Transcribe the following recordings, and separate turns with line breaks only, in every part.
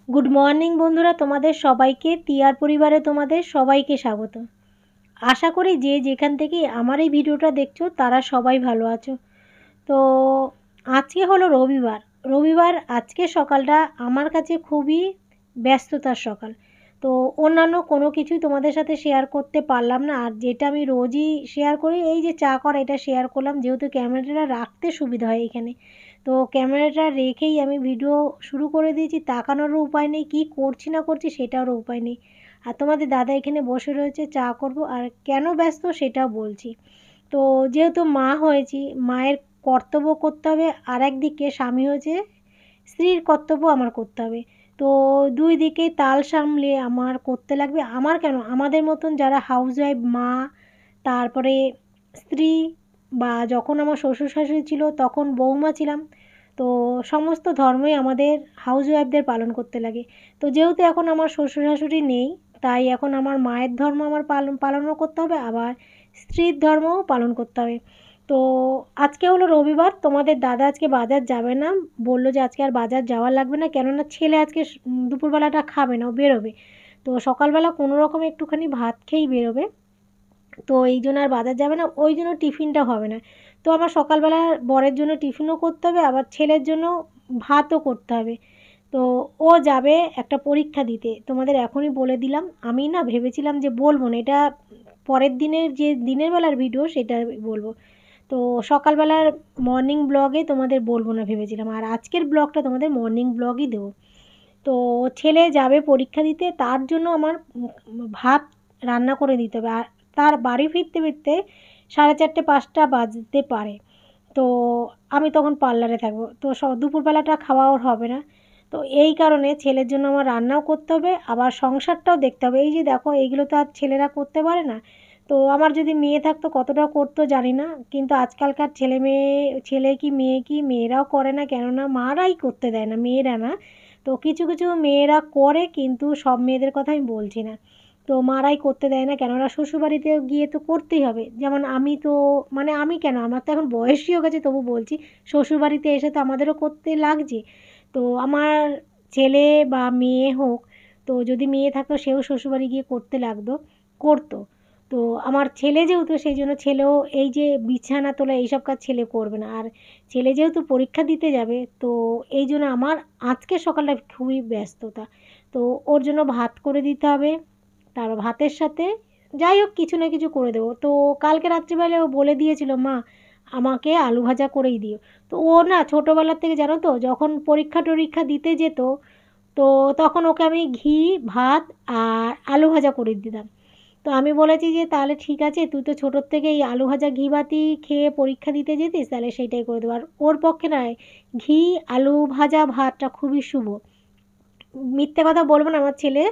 Good morning বন্ধুরা, তোমাদের সবাইকে টিয়ার পরিবারে তোমাদের সবাইকে স্বাগত। আশা করি যে যেখান থেকে আমার এই ভিডিওটা দেখছো তারা সবাই ভালো আছো। তো আজকে হলো রবিবার। আজকে সকালটা আমার কাছে খুবই ব্যস্ততার সকাল। তো অন্যান্য কোনো কিছুই তোমাদের সাথে শেয়ার করতে পারলাম না। আর যেটা আমি রোজই শেয়ার করি, এই যে চা করা, এটা শেয়ার করলাম যেহেতু ক্যামেরাটা রাখতে সুবিধা হয় এখানে। তো ক্যামেরাটা রেখেই আমি ভিডিও শুরু করে দিয়েছি, তাকানোরও উপায় নেই, কী করছি না করছি সেটারও উপায় নেই। আর তোমাদের দাদা এখানে বসে রয়েছে, চা করব। আর কেন ব্যস্ত সেটাও বলছি। তো যেহেতু মা হয়েছি, মায়ের কর্তব্য করতে হবে, আর একদিকে স্বামী হয়েছে, স্ত্রীর কর্তব্য আমার করতে হবে। তো দুই দিকেই তাল সামলে আমার করতে লাগবে। আমার কেন, আমাদের মতন যারা হাউসওয়াইফ মা, তারপরে স্ত্রী, বা যখন আমার শ্বশুর শাশুড়ি ছিল তখন বৌমা ছিলাম, তো সমস্ত ধর্মই আমাদের হাউসওয়াইফদের পালন করতে লাগে। তো যেহেতু এখন আমার শ্বশুর শাশুড়ি নেই, তাই এখন আমার মায়ের ধর্ম আমার পালনও করতে হবে, আবার স্ত্রীর ধর্মও পালন করতে হবে। তো আজকে হলো রবিবার, তোমাদের দাদা আজকে বাজার যাবে না, বললো যে আজকে আর বাজার যাওয়ার লাগবে না, কেননা ছেলে আজকে দুপুরবেলাটা খাবে না, ও বেরোবে। তো সকালবেলা কোনো রকম একটুখানি ভাত খেয়েই বেরোবে। তো এই জন্য আর বাজার যাবে না, ওই জন্য টিফিনটা হবে না। তো আমার সকালবেলা বরের জন্য টিফিনও করতে হবে, আবার ছেলের জন্য ভাতও করতে হবে। তো ও যাবে একটা পরীক্ষা দিতে, তোমাদের এখনই বলে দিলাম। আমি না ভেবেছিলাম যে বলবো না, এটা পরের দিনের যে দিনের বেলার ভিডিও সেটা বলবো। তো সকালবেলার মর্নিং ব্লগে তোমাদের বলবো না ভেবেছিলাম, আর আজকের ব্লগটা তোমাদের মর্নিং ব্লগই দেবো। তো ছেলে যাবে পরীক্ষা দিতে, তার জন্য আমার ভাত রান্না করে দিতে হবে। আর তার বাড়ি ফিরতে ফিরতে 4:30-5টা বাজতে পারে। তো আমি তখন পার্লারে থাকবো, তো দুপুরবেলাটা খাওয়া ওর হবে না। তো এই কারণে ছেলের জন্য আমার রান্নাও করতে হবে, আবার সংসারটাও দেখতে হবে। এই যে দেখো, এইগুলো তো আর ছেলেরা করতে পারে না। তো আমার যদি মেয়ে থাকতো কতটা করতো জানি না, কিন্তু আজকালকার ছেলে মেয়ে, ছেলে কি মেয়ে কি, মেয়েরাও করে না, কেননা মারাই করতে দেয় না, মেয়েরা না। তো কিছু কিছু মেয়েরা করে, কিন্তু সব মেয়েদের কথা আমি বলছি না। তো মারাই করতে দেয় না, কেননা শ্বশুরবাড়িতে গিয়ে তো করতেই হবে। যেমন আমি তো, মানে আমি কেন, আমার তো এখন বয়সই হয়ে গেছে, তবু বলছি শ্বশুরবাড়িতে এসে তো আমাদেরও করতে লাগছে। তো আমার ছেলে বা মেয়ে হোক, তো যদি মেয়ে থাকতো সেও শ্বশুরবাড়ি গিয়ে করতে লাগতো, করতো। তো আমার ছেলে যেহেতু, সেই জন্য ছেলেও এই যে বিছানা তোলা এইসব কাজ ছেলে করবে না। আর ছেলে যেহেতু পরীক্ষা দিতে যাবে, তো এই জন্য আমার আজকের সকালটা খুবই ব্যস্ততা। তো ওর জন্য ভাত করে দিতে হবে, তারপর ভাতের সাথে যাই হোক কিছু না কিছু করে দেবো। তো কালকে রাত্রিবেলায় ও বলে দিয়েছিল, মা আমাকে আলু ভাজা করেই দিও। তো ও না ছোটোবেলার থেকে, জানো তো, যখন পরীক্ষা টরীক্ষা দিতে যেত, তো তখন ওকে আমি ঘি, ভাত আর আলু ভাজা করে দিতাম। তো আমি বলেছি যে তাহলে ঠিক আছে, তুই তো ছোটোর থেকে এই আলু ভাজা ঘি ভাতই খেয়ে পরীক্ষা দিতে যেতিস, তাহলে সেইটাই করে দেবো। আর ওর পক্ষে নয়, ঘি, আলু ভাজা ভাতটা খুবই শুভ। মিথ্যে কথা বলবো না, আমার ছেলে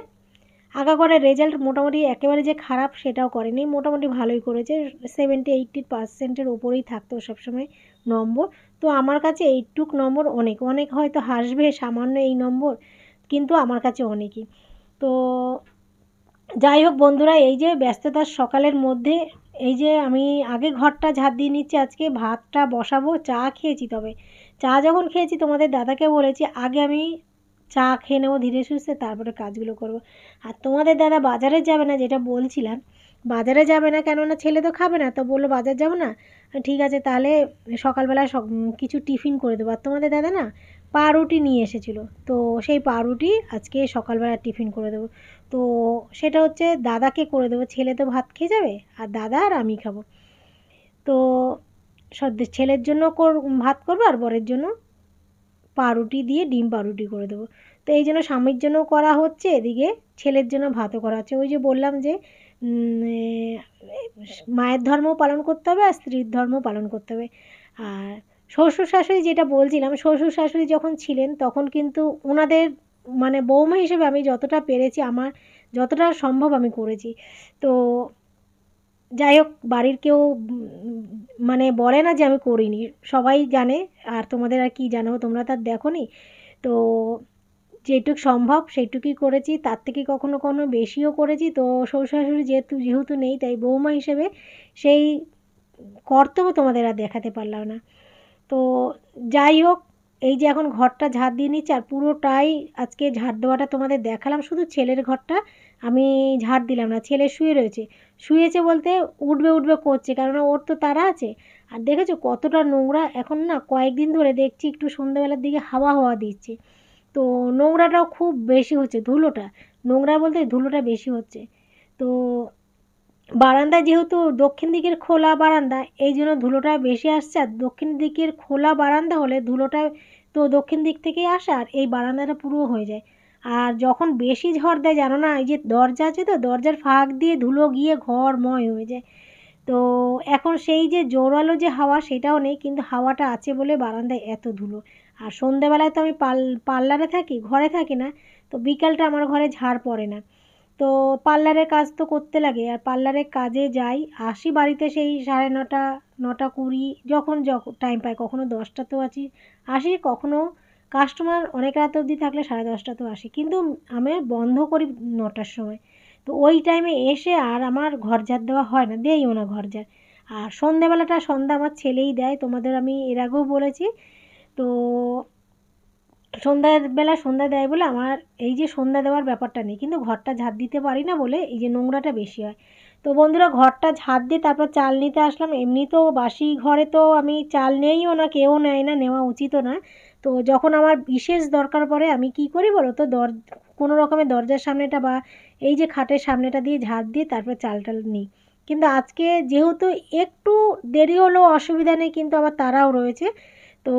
আগা করে রেজাল্ট মোটামুটি একেবারে যে খারাপ সেটাও করেনি, মোটামুটি ভালোই করেছে। 70-80% ওপরেই থাকতো সবসময় নম্বর। তো আমার কাছে এইটুক নম্বর অনেক অনেক, হয়তো হাসবে সামান্য এই নম্বর, কিন্তু আমার কাছে অনেকই। তো যাই হোক বন্ধুরা, এই যে ব্যস্ততার সকালের মধ্যে, এই যে আমি আগে ঘরটা ঝাড় দিয়ে নিচ্ছি, আজকে ভাতটা বসাবো। চা খেয়েছি, তবে চা যখন খেয়েছি তোমাদের দাদাকে বলেছি আগে আমি চা খেয়ে নেবো ধীরে সুস্থে, তারপরে কাজগুলো করব। আর তোমাদের দাদা বাজারে যাবে না, যেটা বলছিলাম, বাজারে যাবে না, কেননা ছেলে তো খাবে না, তো বললো বাজার যাবো না। ঠিক আছে তাহলে সকালবেলা কিছু টিফিন করে দেবো। আর তোমাদের দাদা না পাউরুটি নিয়ে এসেছিলো, তো সেই পাউরুটি আজকে সকালবেলা টিফিন করে দেবো। তো সেটা হচ্ছে দাদাকে করে দেবো, ছেলে তো ভাত খেয়ে যাবে, আর দাদা আর আমি খাবো। তো ছেলের জন্য ভাত করবো, আর বরের জন্য পাউরুটি দিয়ে ডিম পাউরুটি করে দেবো। তো এই জন্য স্বামীর জন্য করা হচ্ছে, এদিকে ছেলের জন্য ভাতও করা হচ্ছে। ওই যে বললাম যে মায়ের ধর্মও পালন করতে হবে, আর স্ত্রীর ধর্মও পালন করতে হবে। আর শ্বশুর শাশুড়ি, যেটা বলছিলাম, শ্বশুর শাশুড়ি যখন ছিলেন তখন কিন্তু ওনাদের, মানে বৌমা হিসেবে আমি যতটা পেরেছি, আমার যতটা সম্ভব আমি করেছি। তো যাই হোক, বাড়ির কেউ মানে বলে না যে আমি করিনি, সবাই জানে। আর তোমাদের আর কি জানো, তোমরা তো আর দেখোনি। তো যেটুক সম্ভব সেইটুকুই করেছি, তার থেকে কখনো কখনো বেশিও করেছি। তো শ্বশুর শাশুড়ি যেহেতু নেই, তাই বৌমা হিসেবে সেই কর্তব্য তোমাদের আর দেখাতে পারলাম না। তো যাই হোক, এই যে এখন ঘরটা ঝাড় দিয়ে নিচ্ছি, আর পুরোটাই আজকে ঝাড় দেওয়াটা তোমাদের দেখালাম। শুধু ছেলের ঘরটা আমি ঝাড় দিলাম না, ছেলে শুয়ে রয়েছে। শুয়েছে বলতে উঠবে উঠবে করছে, কারণ ওর তো তাড়া আছে। আর দেখেছো কতটা নোংরা এখন না, কয়েকদিন ধরে দেখছি একটু সন্ধ্যাবেলার দিকে হাওয়া হাওয়া দিচ্ছে, তো নোংরাটাও খুব বেশি হচ্ছে, ধুলোটা নোংরা বলতে ধুলোটা বেশি হচ্ছে। তো বারান্দায় যেহেতু দক্ষিণ দিকের খোলা বারান্দা, এই জন্য ধুলোটা বেশি আসছে। আর দক্ষিণ দিকের খোলা বারান্দা হলে ধুলোটা তো দক্ষিণ দিক থেকেই আসে, আর এই বারান্দাটা পুরো হয়ে যায়। আর যখন বেশি ঝড় দেয় জানো না, এই যে দরজা আছে তো, দরজার ফাঁক দিয়ে ধুলো গিয়ে ঘরময় হয়ে যায়। তো এখন সেই যে জোরালো যে হাওয়া সেটাও নেই, কিন্তু হাওয়াটা আছে বলে বারান্দায় এত ধুলো। আর সন্ধেবেলায় তো আমি পার্লারে থাকি, ঘরে থাকি না, তো বিকালটা আমার ঘরে ঝাড় পড়ে না। তো পার্লারের কাজ তো করতে লাগে, আর পার্লারের কাজে যাই, আসি বাড়িতে সেই 9:30, 9:20, যখন টাইম পাই, কখনো 10টাতেও আসি, কখনো কাস্টমার অনেক রাত অবধি থাকলে 10:30টাতেও আসি, কিন্তু আমি বন্ধ করি 9টার সময়। তো ওই টাইমে এসে আর আমার ঘর ঝাড় দেওয়া হয় না, দেইও না ঘর ঝাড়। আর সন্ধ্যা আমার ছেলেই দেয়, তোমাদের আমি এর আগেও বলেছি। তো সন্ধ্যা দেয় বলে আমার এই যে সন্ধ্যা দেওয়ার ব্যাপারটা নেই, কিন্তু ঘরটা ঝাড় দিতে পারি না বলে এই যে নোংরাটা বেশি হয়। তো বন্ধুরা, ঘরটা ঝাড় দিয়ে তারপর চাল নিতে আসলাম। এমনি তো বাসি ঘরে তো আমি চাল নেইও না, কেউ নেয় না, নেওয়া উচিতও না। তো যখন আমার বিশেষ দরকার পড়ে আমি কি করি বলো তো, কোনো রকমের দরজার সামনেটা বা এই যে খাটের সামনেটা দিয়ে ঝাড় দিয়ে তারপর চাল নিই। কিন্তু আজকে যেহেতু একটু দেরি হলেও অসুবিধা নেই, কিন্তু আবার তারাও রয়েছে। তো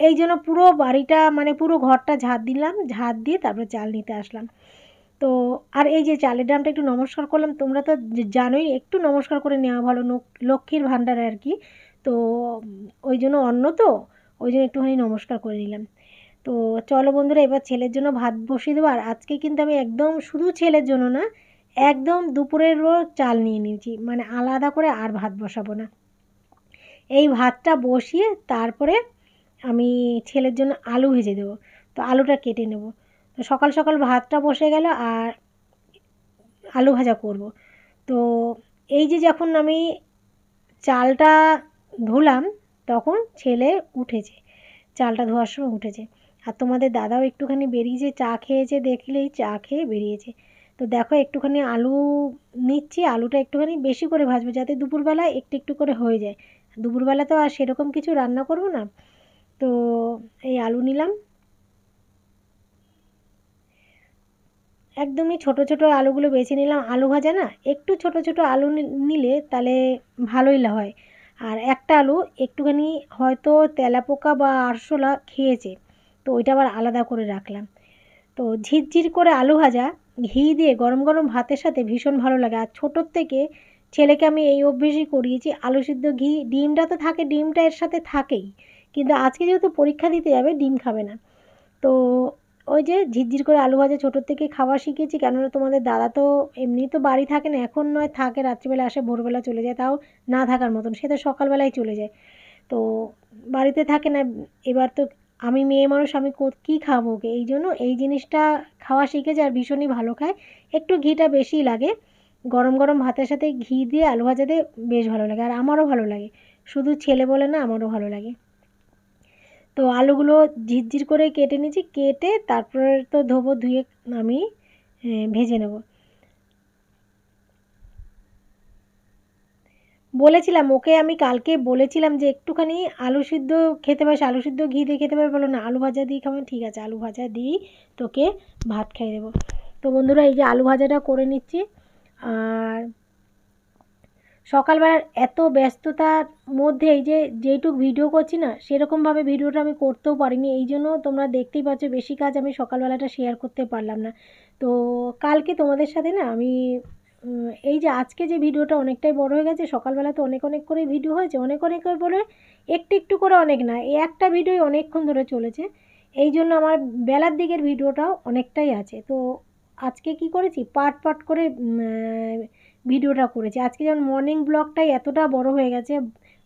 এই জন্য পুরো বাড়িটা মানে পুরো ঘরটা ঝাড় দিলাম, ঝাড় দিয়ে তারপরে চাল নিতে আসলাম। তো আর এই যে চালের ড্রামটা একটু নমস্কার করলাম, তোমরা তো জানোই একটু নমস্কার করে নেওয়া ভালো, লক্ষ্মীর ভাণ্ডারে আর কি। তো ওই জন্য অন্ন তো, ওই জন্য একটুখানি নমস্কার করে নিলাম। তো চলো বন্ধুরা, এবার ছেলের জন্য ভাত বসিয়ে দেবো। আর আজকে কিন্তু আমি একদম শুধু ছেলের জন্য না, একদম দুপুরেরও চাল নিয়ে নিয়েছি, মানে আলাদা করে আর ভাত বসাবো না। এই ভাতটা বসিয়ে তারপরে আমি ছেলের জন্য আলু ভেজে দেবো। তো আলুটা কেটে নেব। তো সকাল সকাল ভাতটা বসে গেল, আর আলু ভাজা করব। তো এই যে যখন আমি চালটা ধুলাম, তখন ছেলে উঠেছে, চালটা ধোয়ার সময় উঠেছে। আর তোমাদের দাদাও একটুখানি বেরিয়েছে, চা খেয়েছে, দেখলেই চা খেয়ে বেরিয়েছে। তো দেখো একটুখানি আলু নিচ্ছি, আলুটা একটুখানি বেশি করে ভাজবো যাতে দুপুরবেলা একটু একটু করে হয়ে যায়। দুপুরবেলা তো আর সেরকম কিছু রান্না করব না। তো এই আলু নিলাম, একদমই ছোট ছোট আলুগুলো বেছে নিলাম। আলু ভাজা না একটু ছোট ছোট আলু নিলে তাহলে ভালোই হয়। আর একটা আলু একটুখানি হয়তো তেলাপোকা বা আরশোলা খেয়েছে, তো ওইটা আবার আলাদা করে রাখলাম। তো ঝিরঝির করে আলু ভাজা ঘি দিয়ে গরম গরম ভাতের সাথে ভীষণ ভালো লাগে। আর ছোটোর থেকে ছেলেকে আমি এই অভ্যেসই করিয়েছি, আলু সিদ্ধ ঘি, ডিমটা তো থাকে, ডিমটা এর সাথে থাকেই, কিন্তু আজকে যেহেতু পরীক্ষা দিতে যাবে ডিম খাবে না। তো ওই যে ঝিরঝির করে আলু ভাজা ছোটোর থেকে খাওয়া শিখেছি, কেননা তোমাদের দাদা তো এমনি তো বাড়ি থাকে না, এখন নয় থাকে, রাত্রিবেলা আসে, ভোরবেলা চলে যায়, তাও না থাকার মতন, সে তো সকালবেলায় চলে যায়। তো বাড়িতে থাকে না। এবার তো আমি মেয়ে মানুষ, আমি কী খাবো ওকে, এই জন্য এই জিনিসটা খাওয়া শিখেছে, আর ভীষণই ভালো খায়। একটু ঘিটা বেশিই লাগে, গরম গরম ভাতের সাথে ঘি দিয়ে আলু ভাজা দিয়ে বেশ ভালো লাগে, আর আমারও ভালো লাগে, শুধু ছেলে বলে না, আমারও ভালো লাগে। তো আলুগুলো ঝিরঝির করে কেটে নিয়েছি, কেটে তারপরে তো ধোবো, ধুয়ে আমি ভেজে নেব। বলেছিলাম ওকে, আমি কালকে বলেছিলাম যে একটুখানি আলু সিদ্ধ খেতে পারিস, আলু সিদ্ধ ঘি দিয়ে খেতে পারি, বলো না আলু ভাজা দিয়ে খাবেন, ঠিক আছে আলু ভাজা দিয়েই তোকে ভাত খাইয়ে দেবো। তো বন্ধুরা, এই যে আলু ভাজাটা করে নিচ্ছি। আর সকালবেলার এত ব্যস্ততার মধ্যে এই যে যেইটুক ভিডিও করছি না, সেরকমভাবে ভিডিওটা আমি করতেও পারিনি, এই জন্য তোমরা দেখতেই পাচ্ছ বেশি কাজ আমি সকালবেলাটা শেয়ার করতে পারলাম না। তো কালকে তোমাদের সাথে না আমি এই যে আজকে যে ভিডিওটা অনেকটাই বড় হয়ে গেছে, সকালবেলা তো অনেক অনেক করে ভিডিও হয়েছে, অনেক অনেক করে বলে একটু একটু করে অনেক না, এই একটা ভিডিওই অনেকক্ষণ ধরে চলেছে, এই জন্য আমার বেলার দিকের ভিডিওটাও অনেকটাই আছে। তো আজকে কি করেছি, পার্ট পার্ট করে ভিডিওটা করেছি। আজকে যেমন মর্নিং ব্লগটাই এতটা বড় হয়ে গেছে,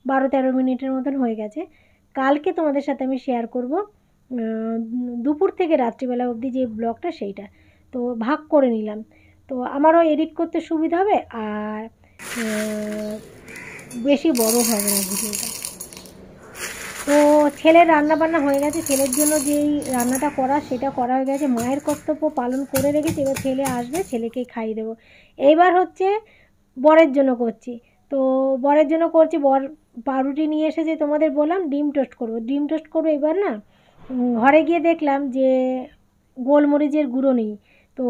12-13 মিনিটের মতন হয়ে গেছে। কালকে তোমাদের সাথে আমি শেয়ার করব দুপুর থেকে রাত্রিবেলা অবধি যে ব্লগটা, সেইটা তো ভাগ করে নিলাম। তো আমারও এডিট করতে সুবিধা হবে, আর বেশি বড় হবে না ভিডিওটা। তো ছেলের রান্না বান্না হয়ে গেছে, ছেলের জন্য যেই রান্নাটা করা সেটা করা হয়ে গেছে, মায়ের কর্তব্য পালন করে রেখেছি। এবার ছেলে আসবে, ছেলেকে খাইয়ে দেবো। এইবার হচ্ছে বরের জন্য করছি। তো বরের জন্য করছি, বর পাউরুটি নিয়ে এসেছে, তোমাদের বললাম ডিম টোস্ট করবো, ডিম টোস্ট করবো। এবার না ঘরে গিয়ে দেখলাম যে গোলমরিচের গুঁড়ো নেই। তো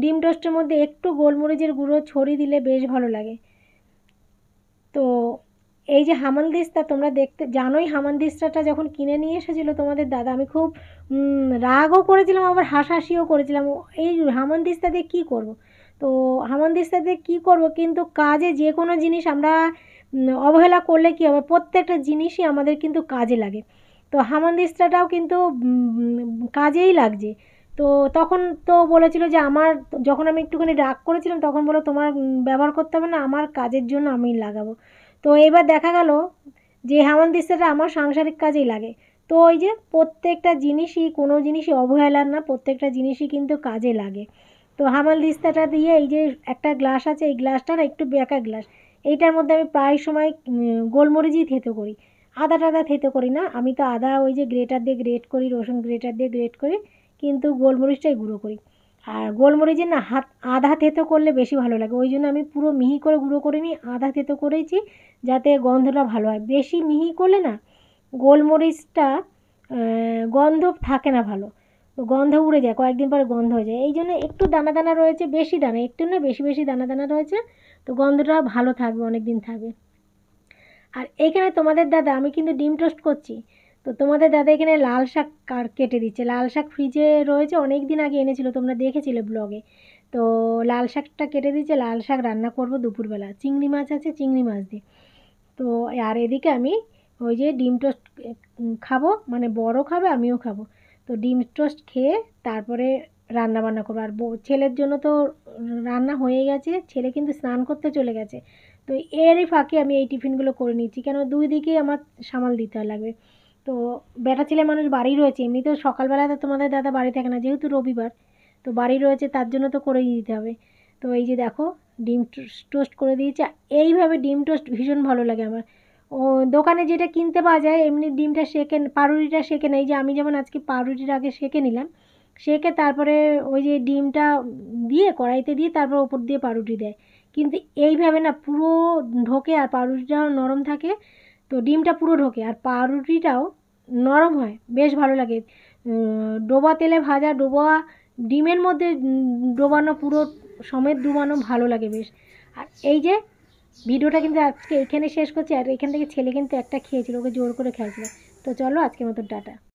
ডিম টোস্টের মধ্যে একটু গোলমরিচের গুঁড়ো ছড়িয়ে দিলে বেশ ভালো লাগে। তো এই যে হামানদিস্তা, তোমরা দেখতে জানোই, হামানদিস্তাটা যখন কিনে নিয়ে এসেছিলো তোমাদের দাদা, আমি খুব রাগও করেছিলাম, আবার হাসাহাসিও করেছিলাম। এই হামানদিস্তা দিয়ে কী করব। তো হামানদিস্তা দিয়ে কী করব, কিন্তু কাজে যে কোনো জিনিস আমরা অবহেলা করলে কী হবে, প্রত্যেকটা জিনিসই আমাদের কিন্তু কাজে লাগে। তো হামানদিস্তাটাও কিন্তু কাজেই লাগছে। তো তখন তো বলেছিল যে আমার, যখন আমি একটুখানি রাগ করেছিলাম তখন বলো তোমার ব্যবহার করতে হবে না, আমার কাজের জন্য আমি লাগাবো। তো এবার দেখা গেল যে হামানদিস্তাটা আমার সাংসারিক কাজেই লাগে। তো ওই যে প্রত্যেকটা জিনিসই, কোনো জিনিসই অবহেলার না, প্রত্যেকটা জিনিসই কিন্তু কাজে লাগে। তো হামানদিস্তাটা দিয়ে, এই যে একটা গ্লাস আছে, এই গ্লাসটা না একটু বেঁকা গ্লাস, এইটার মধ্যে আমি প্রায় সময় গোলমরিচই থেতো করি, আদা টাদা থেতো করি না। আমি তো আদা ওই যে গ্রেটার দিয়ে গ্রেট করি, রসুন গ্রেটার দিয়ে গ্রেট করি, কিন্তু গোলমরিচটাই গুঁড়ো করি। আর গোলমরিচের না আধা থেতো করলে বেশি ভালো লাগে, ওই জন্য আমি পুরো মিহি করে গুঁড়ো করে নিই, আধা থেতো করেছি যাতে গন্ধটা ভালো হয়। বেশি মিহি করলে না গোলমরিচটা গন্ধ থাকে না ভালো, তো গন্ধ উড়ে যায়, কয়েকদিন পরে গন্ধ হয়ে যায়। এই জন্য একটু দানা দানা রয়েছে, বেশি দানা একটু না, বেশি বেশি দানা দানা রয়েছে, তো গন্ধটা ভালো থাকবে, অনেক দিন থাকবে। আর এখানে তোমাদের দাদা, আমি কিন্তু ডিম টোস্ট করছি, তো তোমাদের দাদা এখানে লাল শাক কেটে দিচ্ছে। লাল শাক ফ্রিজে রয়েছে, অনেক দিন আগে এনেছিল, তোমরা দেখেছিলে ব্লগে। তো লাল শাকটা কেটে দিচ্ছে, লাল শাক রান্না করব দুপুরবেলা, চিংড়ি মাছ আছে, চিংড়ি মাছ দিয়ে। তো আর এদিকে আমি ওই যে ডিম টোস্ট খাবো, মানে বড়ও খাবে আমিও খাবো। তো ডিম টোস্ট খেয়ে তারপরে রান্না বান্না করবো। আর ছেলের জন্য তো রান্না হয়ে গেছে, ছেলে কিন্তু স্নান করতে চলে গেছে। তো এরই ফাঁকে আমি এই টিফিনগুলো করে নিচ্ছি, কেন দুই দিকেই আমার সামাল দিতে লাগবে। তো বেটা ছেলে মানুষ বাড়ি রয়েছে, এমনিতেও সকালবেলায় তো তোমাদের দাদা বাড়ি থাকে না, যেহেতু রবিবার, তো বাড়ি রয়েছে, তার জন্য তো করেই দিতে হবে। তো এই যে দেখো ডিম টোস্ট করে দিয়েছি। এইভাবে ডিম টোস্ট ভীষণ ভালো লাগে আমার। ও দোকানে যেটা কিনতে পাওয়া যায়, এমনি ডিমটা সেকে, পাউরুটিটা সেকে নেই, যে আমি যেমন আজকে পাউরুটির আগে সেকে নিলাম, সেকে তারপরে ওই যে ডিমটা দিয়ে কড়াইতে দিয়ে তারপর ওপর দিয়ে পাউরুটি দেয়। কিন্তু এইভাবে না পুরো ঢোকে, আর পাউরুটিটাও নরম থাকে, তো ডিমটা পুরো ঢোকে আর পাউরুটিটাও নরম হয়, বেশ ভালো লাগে। ডোবা তেলে ভাজা, ডোবা ডিমের মধ্যে ডোবানো, পুরো সমেত ডুবানো, ভালো লাগে বেশ। আর এই যে ভিডিওটা কিন্তু আজকে এখানে শেষ করছি। আর এখান থেকে ছেলে কিন্তু একটা খেয়েছিল, ওকে জোর করে খেয়েছিল। তো চলো আজকের মতো টাটা।